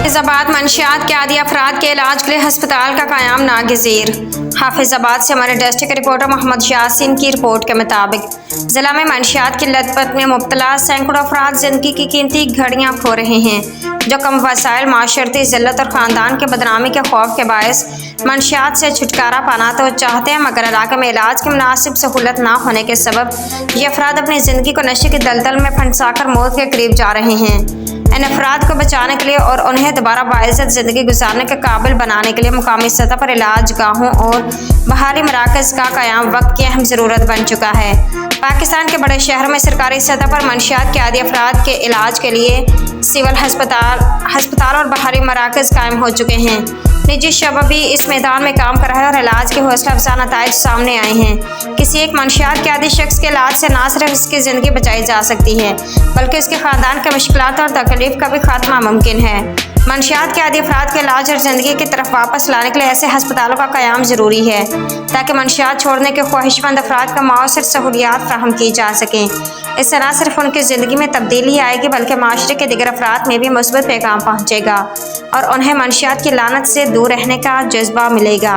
حافظ آباد منشیات کے عادی افراد کے علاج کے لیے ہسپتال کا قیام ناگزیر۔ حافظ آباد سے ہمارے ڈسٹرکٹ رپورٹر محمد یاسین کی رپورٹ کے مطابق ضلع میں منشیات کی لت میں مبتلا سینکڑوں افراد زندگی کی قیمتی گھڑیاں کھو رہے ہیں، جو کم وسائل، معاشرتی ذلت اور خاندان کے بدنامی کے خوف کے باعث منشیات سے چھٹکارا پانا تو چاہتے ہیں، مگر علاقے میں علاج کی مناسب سہولت نہ ہونے کے سبب یہ افراد اپنی زندگی کو نشے کی دلدل میں پھنسا کر موت کے قریب جا رہے ہیں۔ ان افراد کو بچانے کے لیے اور انہیں دوبارہ باعزت زندگی گزارنے کے قابل بنانے کے لیے مقامی سطح پر علاج گاہوں اور بحالی مراکز کا قیام وقت کی اہم ضرورت بن چکا ہے۔ پاکستان کے بڑے شہروں میں سرکاری سطح پر منشیات کے عادی افراد کے علاج کے لیے سول ہسپتال اور بحالی مراکز قائم ہو چکے ہیں۔ نجی شعبہ بھی اس میدان میں کام کر رہا ہے اور علاج کے حوصلہ افزا نتائج سامنے آئے ہیں۔ کسی ایک منشیات کے عادی شخص کے علاج سے نہ صرف اس کی زندگی بچائی جا سکتی ہے، بلکہ اس کے خاندان کے مشکلات اور تکلیف کا بھی خاتمہ ممکن ہے۔ منشیات کے عادی افراد کے علاج اور زندگی کی طرف واپس لانے کے لیے ایسے ہسپتالوں کا قیام ضروری ہے تاکہ منشیات چھوڑنے کے خواہش مند افراد کو مؤثر سہولیات فراہم کی جا سکیں۔ اس سے نہ صرف ان کی زندگی میں تبدیلی آئے گی بلکہ معاشرے کے دیگر افراد میں بھی مثبت پیغام پہنچے گا اور انہیں منشیات کی لعنت سے دور رہنے کا جذبہ ملے گا۔